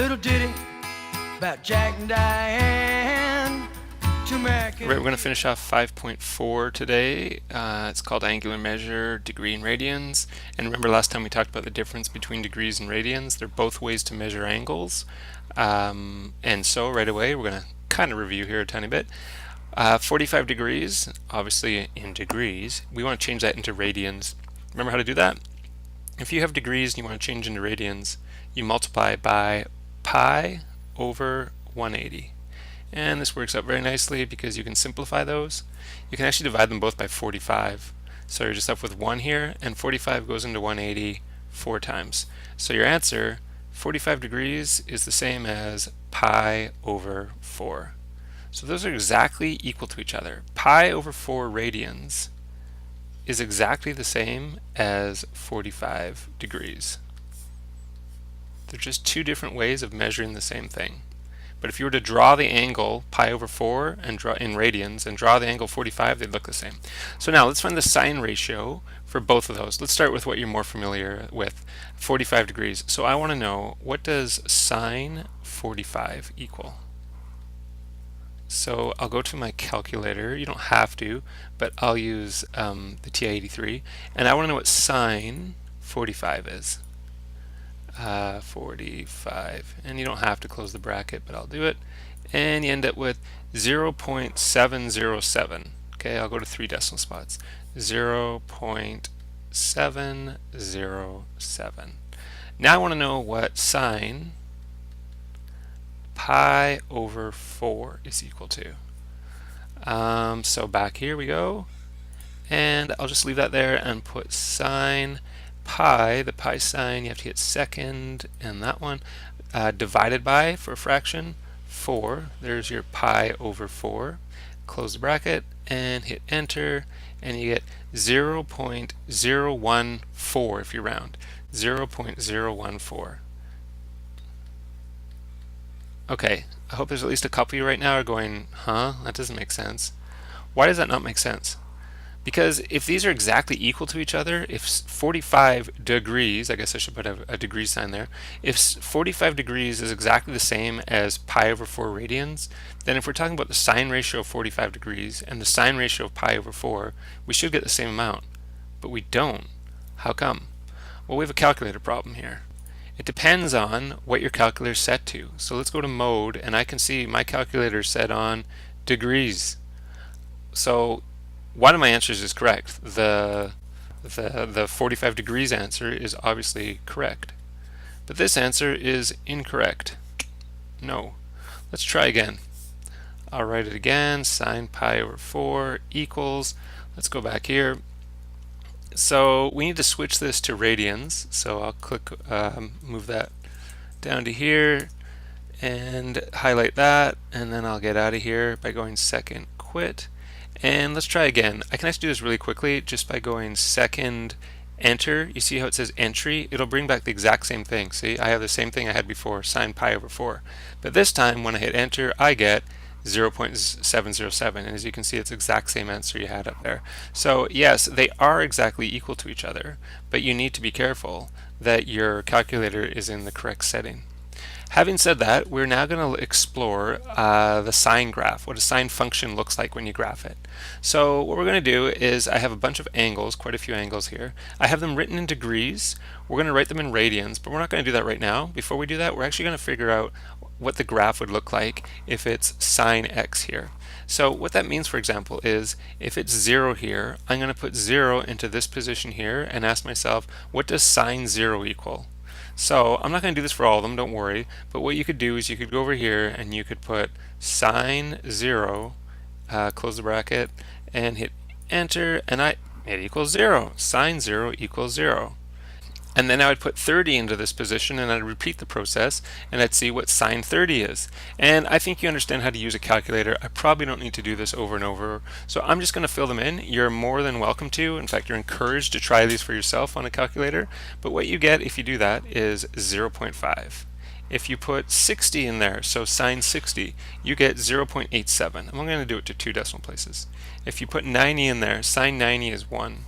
little ditty about Jack and Diane. Right, we're going to finish off 5.4 today. It's called angular measure, degree and radians. And remember last time we talked about the difference between degrees and radians. They're both ways to measure angles. And so right away we're going to kind of review here a tiny bit. 45 degrees, obviously in degrees. We want to change that into radians. Remember how to do that? If you have degrees and you want to change into radians, you multiply by pi over 180. And this works out very nicely because you can simplify those. You can actually divide them both by 45. So you're just left with 1 here, and 45 goes into 180 4 times. So your answer, 45 degrees, is the same as pi over 4. So those are exactly equal to each other. Pi over 4 radians is exactly the same as 45 degrees. They're just two different ways of measuring the same thing. But if you were to draw the angle pi over 4 and draw in radians and draw the angle 45, they'd look the same. So now let's find the sine ratio for both of those. Let's start with what you're more familiar with, 45 degrees. So I want to know, what does sine 45 equal? So I'll go to my calculator. You don't have to, but I'll use the TI-83. And I want to know what sine 45 is. 45, and you don't have to close the bracket, but I'll do it, and you end up with 0.707. okay, I'll go to 3 decimal spots. 0.707. Now I want to know what sine pi over 4 is equal to. So back here we go, and I'll just leave that there and put sine pi, the pi sign, you have to hit second, and that one, divided by, for a fraction, 4. There's your pi over 4. Close the bracket and hit enter, and you get 0.014 if you round. 0.014. Okay, I hope there's at least a couple of you right now are going, huh, that doesn't make sense. Why does that not make sense? Because if these are exactly equal to each other, if 45 degrees, I guess I should put a degree sign there, if 45 degrees is exactly the same as pi over 4 radians, then if we're talking about the sine ratio of 45 degrees and the sine ratio of pi over 4, we should get the same amount. But we don't. How come? Well, we have a calculator problem here. It depends on what your calculator is set to. So let's go to mode, and I can see my calculator is set on degrees. So one of my answers is correct. The 45 degrees answer is obviously correct. But this answer is incorrect. No. Let's try again. I'll write it again. Sine pi over 4 equals, let's go back here. So we need to switch this to radians. So I'll click, move that down to here and highlight that, and then I'll get out of here by going second quit. And let's try again. I can actually do this really quickly just by going second enter. You see how it says entry? It'll bring back the exact same thing. See, I have the same thing I had before, sine pi over 4. But this time when I hit enter, I get 0.707, and as you can see, it's the exact same answer you had up there. So yes, they are exactly equal to each other, but you need to be careful that your calculator is in the correct setting. Having said that, we're now going to explore the sine graph, what a sine function looks like when you graph it. So what we're going to do is, I have a bunch of angles, quite a few angles here. I have them written in degrees. We're going to write them in radians, but we're not going to do that right now. Before we do that, we're actually going to figure out what the graph would look like if it's sine x here. So what that means, for example, is if it's 0 here, I'm going to put 0 into this position here and ask myself, what does sine 0 equal? So I'm not going to do this for all of them, don't worry, but what you could do is you could go over here and you could put sine 0, close the bracket, and hit enter, and it equals 0. Sine 0 equals 0. And then I would put 30 into this position, and I'd repeat the process, and I'd see what sine 30 is. And I think you understand how to use a calculator. I probably don't need to do this over and over, so I'm just going to fill them in. You're more than welcome to. In fact, you're encouraged to try these for yourself on a calculator. But what you get if you do that is 0.5. If you put 60 in there, so sine 60, you get 0.87. I'm going to do it to 2 decimal places. If you put 90 in there, sine 90 is 1.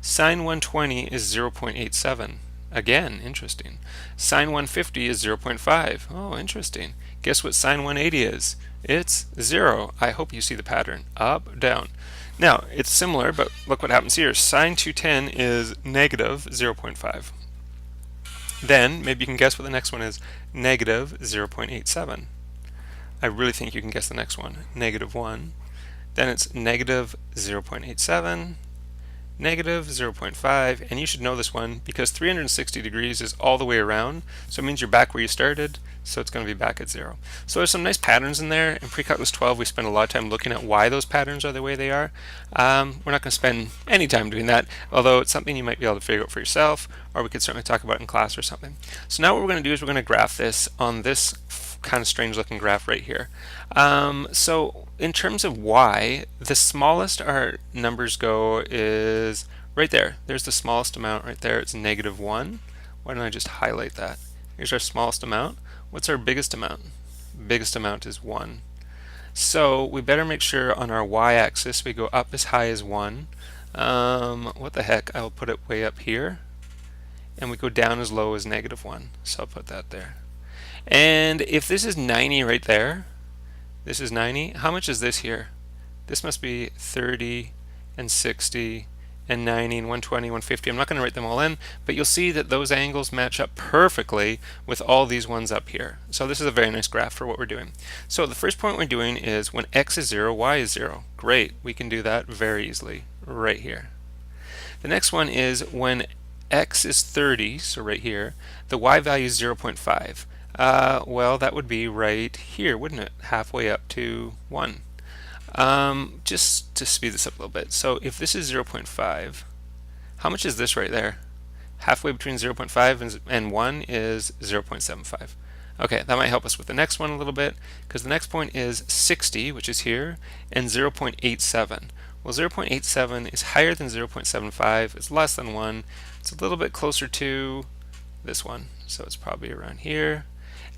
Sine 120 is 0.87. Again, interesting. Sine 150 is 0.5. Oh, interesting. Guess what sine 180 is? It's 0. I hope you see the pattern. Up, down. Now, it's similar, but look what happens here. Sine 210 is negative 0.5. Then, maybe you can guess what the next one is. Negative 0.87. I really think you can guess the next one. Negative 1. Then it's negative 0.87. Negative 0.5, and you should know this one because 360 degrees is all the way around, so it means you're back where you started, so it's going to be back at 0. So there's some nice patterns in there. In Pre-Calculus 12 we spend a lot of time looking at why those patterns are the way they are. We're not going to spend any time doing that, although it's something you might be able to figure out for yourself, or we could certainly talk about it in class or something. So now what we're going to do is we're going to graph this on this kind of strange looking graph right here. So in terms of y, the smallest our numbers go is right there. There's the smallest amount right there. It's negative 1. Why don't I just highlight that? Here's our smallest amount. What's our biggest amount? Biggest amount is 1. So we better make sure on our y-axis we go up as high as 1. What the heck? I'll put it way up here. And we go down as low as negative 1. So I'll put that there. And if this is 90 right there, this is 90, how much is this here? This must be 30 and 60 and 90 and 120, 150. I'm not going to write them all in, but you'll see that those angles match up perfectly with all these ones up here. So this is a very nice graph for what we're doing. So the first point we're doing is when x is 0, y is 0. Great, we can do that very easily right here. The next one is when x is 30, so right here, the y value is 0.5. Well, that would be right here, wouldn't it? Halfway up to 1. Just to speed this up a little bit. So if this is 0.5, how much is this right there? Halfway between 0.5 and 1 is 0.75. Okay, that might help us with the next one a little bit, because the next point is 60, which is here, and 0.87. Well, 0.87 is higher than 0.75. It's less than 1. It's a little bit closer to this one, so it's probably around here.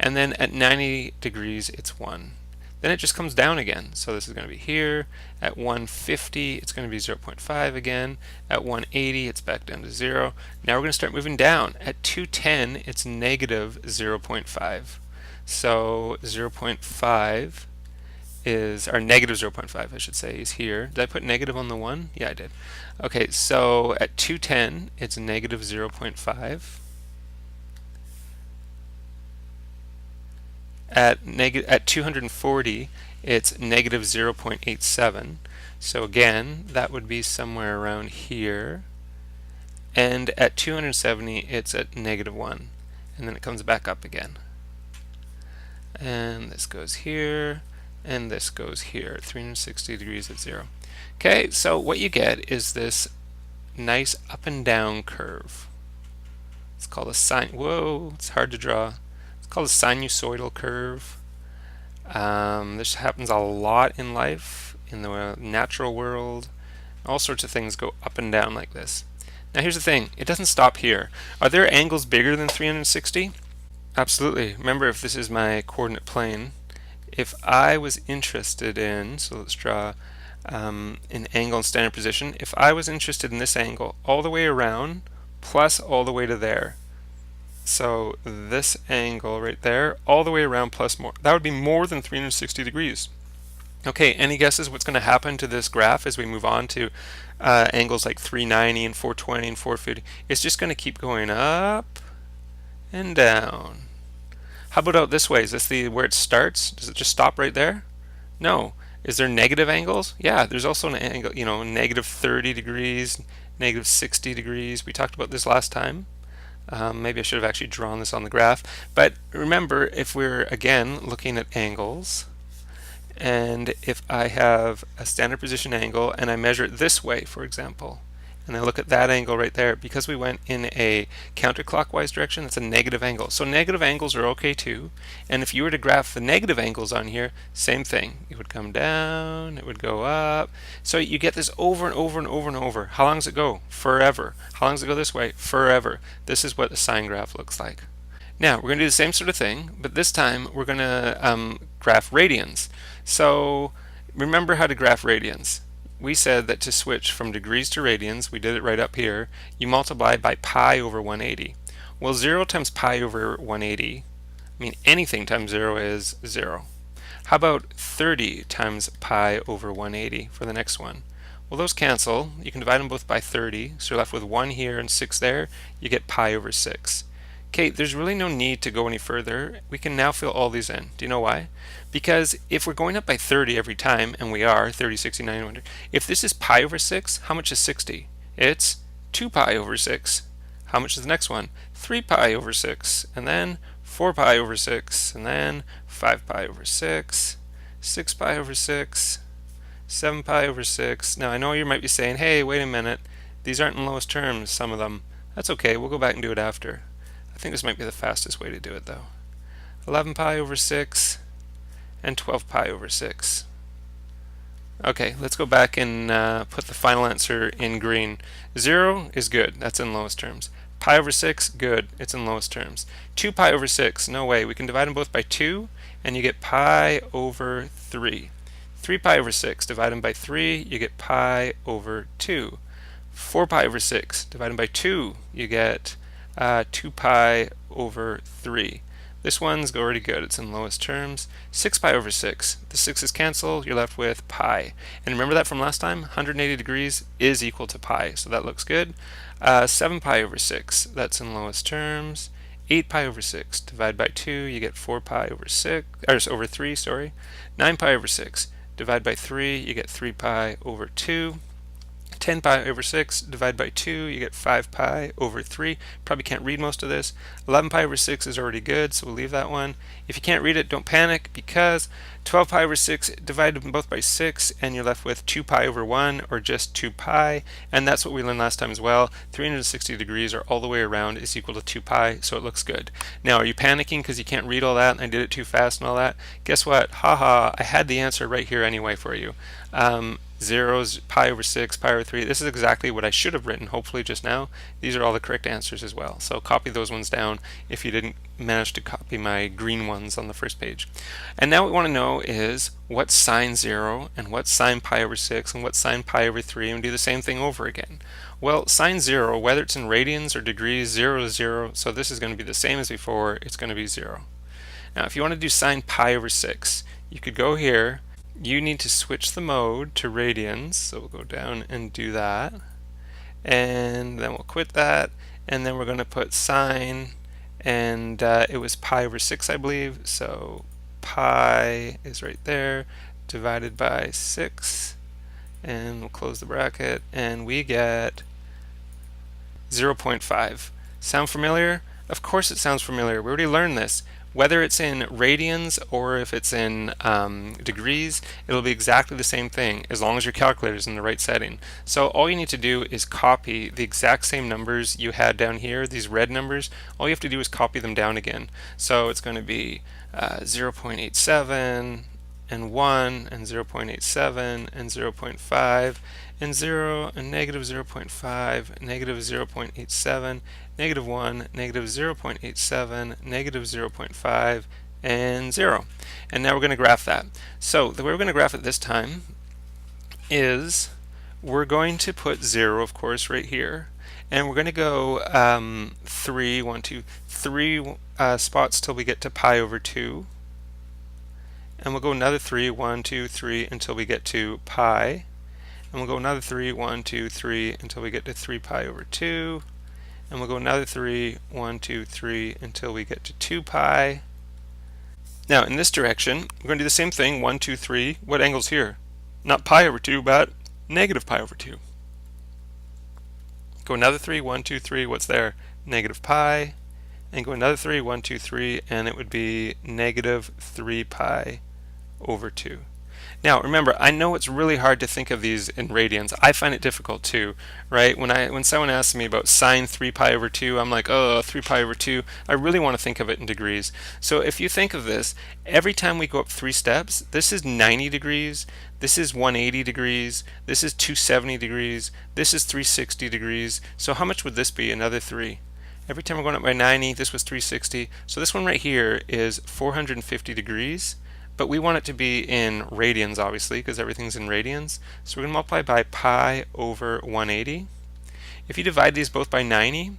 And then at 90 degrees, it's 1. Then it just comes down again. So this is going to be here. At 150, it's going to be 0.5 again. At 180, it's back down to 0. Now we're going to start moving down. At 210, it's negative 0.5. So 0.5 is, or negative 0.5, I should say, is here. Did I put negative on the 1? Yeah, I did. Okay, so at 210, it's negative 0.5. At 240, it's negative 0.87. So again, that would be somewhere around here. And at 270, it's at negative 1. And then it comes back up again. And this goes here, and this goes here, 360 degrees at 0. Okay, so what you get is this nice up and down curve. It's called a sine. Whoa, it's hard to draw. Called a sinusoidal curve. This happens a lot in life, in the natural world. All sorts of things go up and down like this. Now here's the thing, it doesn't stop here. Are there angles bigger than 360? Absolutely. Remember, if this is my coordinate plane, if I was interested in, so let's draw an angle in standard position, if I was interested in this angle all the way around plus all the way to there, so this angle right there, all the way around plus more, that would be more than 360 degrees. Okay, any guesses what's going to happen to this graph as we move on to angles like 390 and 420 and 450? It's just going to keep going up and down. How about out this way? Is this where it starts? Does it just stop right there? No. Is there negative angles? Yeah, there's also an angle, negative 30 degrees, negative 60 degrees. We talked about this last time. Maybe I should have actually drawn this on the graph. But remember, if we're, again, looking at angles, and if I have a standard position angle and I measure it this way, for example, and I look at that angle right there, because we went in a counterclockwise direction, that's a negative angle. So negative angles are okay too. And if you were to graph the negative angles on here, same thing. It would come down, it would go up. So you get this over and over and over and over. How long does it go? Forever. How long does it go this way? Forever. This is what the sine graph looks like. Now we're going to do the same sort of thing, but this time we're going to graph radians. So remember how to graph radians. We said that to switch from degrees to radians, we did it right up here, you multiply by pi over 180. Well, 0 times pi over 180, I mean anything times 0 is 0. How about 30 times pi over 180 for the next one? Well, those cancel. You can divide them both by 30, so you're left with 1 here and 6 there. You get pi over 6. Okay, there's really no need to go any further. We can now fill all these in. Do you know why? Because if we're going up by 30 every time, and we are, 30, 60, 90, 100, if this is pi over 6, how much is 60? It's 2 pi over 6. How much is the next one? 3 pi over 6, and then 4 pi over 6, and then 5 pi over 6, 6 pi over 6, 7 pi over 6. Now I know you might be saying, hey, wait a minute, these aren't in lowest terms, some of them. That's okay, we'll go back and do it after. I think this might be the fastest way to do it though. 11 pi over 6 and 12 pi over 6. Okay, let's go back and put the final answer in green. 0 is good, that's in lowest terms. Pi over 6, good, it's in lowest terms. 2 pi over 6, no way, we can divide them both by 2 and you get pi over 3. 3 pi over 6, divide them by 3, you get pi over 2. 4 pi over 6, divide them by 2, you get 2 pi over 3. This one's already good, it's in lowest terms. 6 pi over 6, the 6's cancel, you're left with pi. And remember that from last time, 180 degrees is equal to pi, so that looks good. 7 pi over 6, that's in lowest terms. 8 pi over 6, divide by 2, you get 4 pi over 6, or over 3, sorry. 9 pi over 6, divide by 3, you get 3 pi over 2. 10 pi over 6, divide by 2, you get 5 pi over 3. Probably can't read most of this. 11 pi over 6 is already good, so we'll leave that one. If you can't read it, don't panic, because 12 pi over 6, divide them both by 6, and you're left with 2 pi over 1, or just 2 pi, and that's what we learned last time as well. 360 degrees, or all the way around, is equal to 2 pi, so it looks good. Now, are you panicking because you can't read all that, and I did it too fast and all that? Guess what? Haha, I had the answer right here anyway for you. Zeros, pi over 6, pi over 3. This is exactly what I should have written, hopefully just now. These are all the correct answers as well. So copy those ones down if you didn't manage to copy my green ones on the first page. And now what we want to know is what's sine 0 and what's sine pi over 6 and what's sine pi over 3, and do the same thing over again. Well, sine 0, whether it's in radians or degrees, 0 is 0, so this is going to be the same as before. It's going to be 0. Now if you want to do sine pi over 6, you could go here. You need to switch the mode to radians, so we'll go down and do that, and then we'll quit that, and then we're going to put sine, and it was pi over 6 I believe, so pi is right there, divided by 6, and we'll close the bracket, and we get 0.5. Sound familiar? Of course it sounds familiar, we already learned this. Whether it's in radians or if it's in degrees, it'll be exactly the same thing as long as your calculator is in the right setting. So all you need to do is copy the exact same numbers you had down here, these red numbers. All you have to do is copy them down again. So it's going to be 0.87 and 1 and 0.87 and 0.5 and 0 and negative 0.5, negative 0.87, negative 1, negative 0.87, negative 0.5, and 0. And now we're going to graph that. So the way we're going to graph it this time is we're going to put 0, of course, right here. And we're going to go 3 spots till we get to pi over 2. And we'll go another 3, 1, 2, 3 until we get to pi. And we'll go another 3, 1, 2, 3 until we get to 3 pi over 2. And we'll go another 3, 1, 2, 3 until we get to 2 pi. Now in this direction, we're going to do the same thing, 1, 2, 3. What angle's here? Not pi over 2, but negative pi over 2. Go another 3, 1, 2, 3. What's there? Negative pi. And go another 3, 1, 2, 3, and it would be negative 3 pi over 2. Now remember, I know it's really hard to think of these in radians. I find it difficult too, right? When someone asks me about sine 3 pi over 2, I'm like, oh, 3 pi over 2. I really want to think of it in degrees. So if you think of this, every time we go up 3 steps, this is 90 degrees, this is 180 degrees, this is 270 degrees, this is 360 degrees. So how much would this be? Another 3. Every time we're going up by 90, this was 360. So this one right here is 450 degrees. But we want it to be in radians, obviously, because everything's in radians. So we're going to multiply by pi over 180. If you divide these both by 90,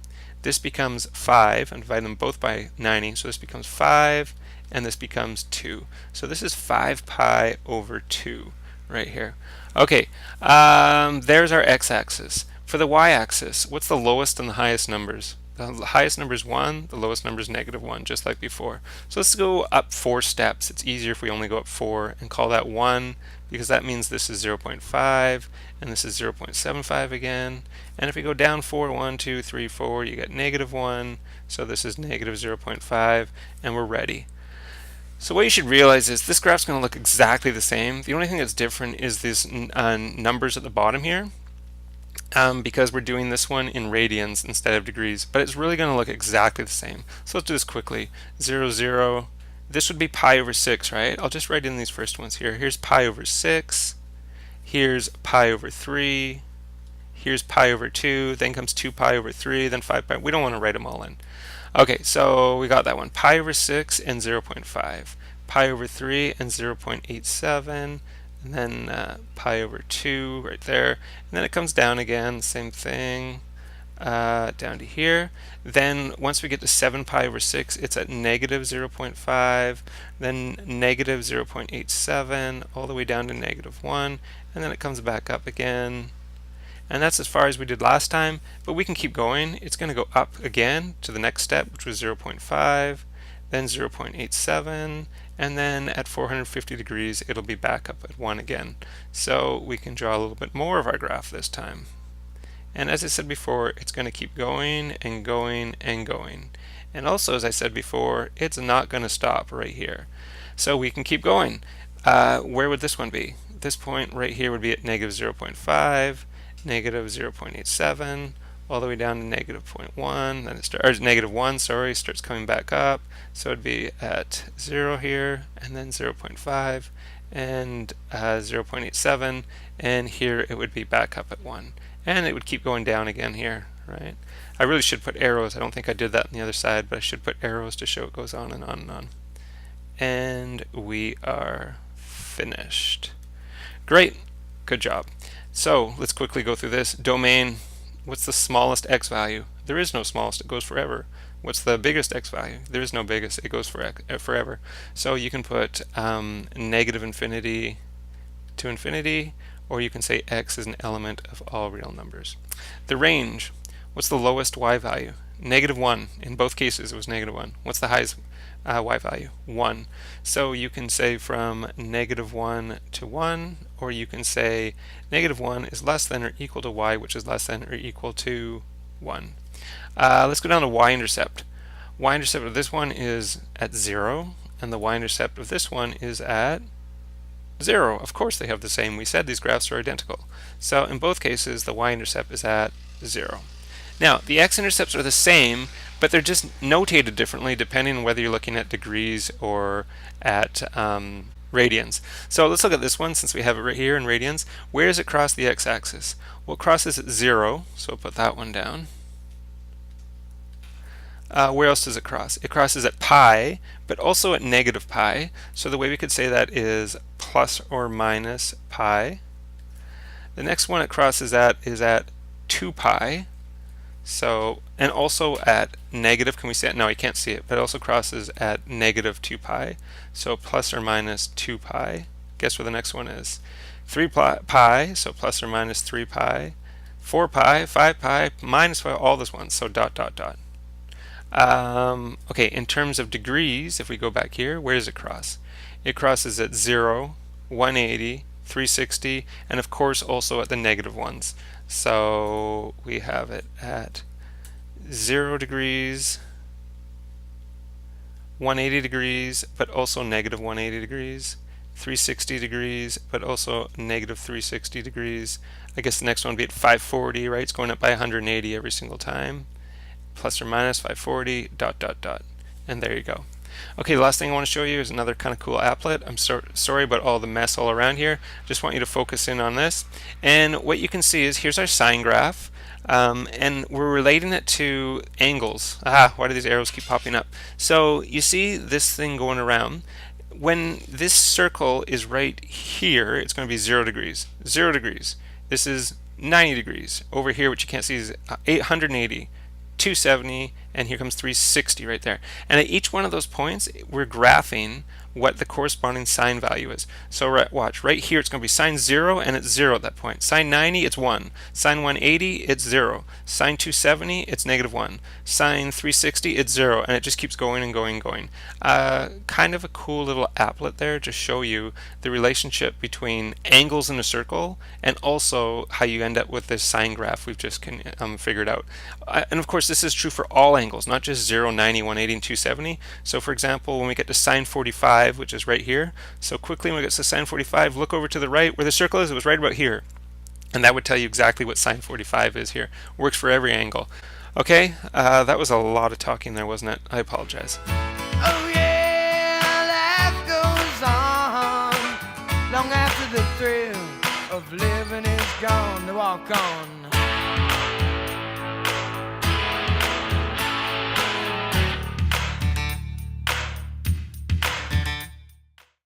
this becomes 5, and divide them both by 90, so this becomes 5, and this becomes 2. So this is 5 pi over 2 right here. Okay, there's our x-axis. For the y-axis, what's the lowest and the highest numbers? The highest number is 1, the lowest number is -1, just like before. So let's go up 4 steps. It's easier if we only go up 4 and call that 1, because that means this is 0.5, and this is 0.75 again. And if we go down 4, 1, 2, 3, 4, you get -1, so this is -0.5, and we're ready. So what you should realize is this graph's going to look exactly the same. The only thing that's different is these numbers at the bottom here. Because we're doing this one in radians instead of degrees, but it's really going to look exactly the same. So let's do this quickly. 0, 0. This would be pi over 6, right? I'll just write in these first ones here. Here's pi over 6. Here's pi over 3. Here's pi over 2. Then comes 2 pi over 3. Then 5 pi. We don't want to write them all in. Okay, so we got that one. Pi over 6 and 0.5. Pi over 3 and 0.87. And then pi over 2 right there, and then it comes down again, same thing, down to here. Then once we get to 7 pi over 6, it's at -0.5, then -0.87, all the way down to -1, and then it comes back up again. And that's as far as we did last time, but we can keep going. It's going to go up again to the next step, which was 0.5, then 0.87, and then at 450 degrees it'll be back up at 1 again. So we can draw a little bit more of our graph this time. And as I said before, it's going to keep going and going and going. And also, as I said before, it's not going to stop right here. So we can keep going. Where would this one be? This point right here would be at -0.5, -0.87, all the way down to -0.1, then it starts, -1, sorry, starts coming back up. So it'd be at 0 here, and then 0.5, and 0.87, and here it would be back up at 1. And it would keep going down again here, right? I really should put arrows. I don't think I did that on the other side, but I should put arrows to show it goes on and on and on. And we are finished. Great, good job. So let's quickly go through this. Domain. What's the smallest x value? There is no smallest, it goes forever. What's the biggest x value? There is no biggest, it goes forever. So you can put -infinity to infinity, or you can say x is an element of all real numbers. The range. What's the lowest y value? -1. In both cases it was -1. What's the highest y value? 1. So you can say from -1 to 1, or you can say -1 is less than or equal to y, which is less than or equal to 1. Let's go down to y-intercept. Y-intercept of this one is at 0, and the y-intercept of this one is at 0. Of course they have the same. We said these graphs are identical. So in both cases the y-intercept is at 0. Now the x-intercepts are the same, but they're just notated differently depending on whether you're looking at degrees or at radians. So let's look at this one since we have it right here in radians. Where does it cross the x-axis? Well, it crosses at 0, so I'll put that one down. Where else does it cross? It crosses at pi, but also at -pi. So the way we could say that is plus or minus pi. The next one it crosses at is at 2 pi. So, and also at negative, can we see it? No, you can't see it, but it also crosses at -2 pi. So plus or minus 2 pi. Guess where the next one is? 3 pi, so plus or minus 3 pi. 4 pi, 5 pi, minus 5, all those ones, so dot, dot, dot. Okay, in terms of degrees, if we go back here, where does it cross? It crosses at 0, 180, 360, and of course also at the negative ones. So we have it at 0 degrees, 180 degrees, but also -180 degrees, 360 degrees, but also -360 degrees. I guess the next one would be at 540, right? It's going up by 180 every single time. Plus or minus 540, dot, dot, dot. And there you go. Okay, the last thing I want to show you is another kind of cool applet. I'm sorry about all the mess all around here. Just want you to focus in on this. And what you can see is here's our sine graph. And we're relating it to angles. Why do these arrows keep popping up? So you see this thing going around. When this circle is right here, it's going to be 0 degrees. 0 degrees. This is 90 degrees. Over here, which you can't see, is 880. 270, and here comes 360 right there. And at each one of those points, we're graphing what the corresponding sine value is. So watch, right here it's going to be sine 0, and it's 0 at that point. Sine 90, it's 1. Sine 180, it's 0. Sine 270, it's -1. Sine 360, it's 0, and it just keeps going and going and going. Kind of a cool little applet there to show you the relationship between angles in a circle and also how you end up with this sine graph we've just figured out. And of course this is true for all angles, not just 0, 90, 180, and 270. So for example, when we get to sine 45, which is right here, so quickly when we get to sine 45, look over to the right where the circle is. It was right about here, and that would tell you exactly what sine 45 is here. Works for every angle. Okay, that was a lot of talking there, wasn't it? I apologize. Oh yeah, life goes on long after the thrill of living is gone. To walk on.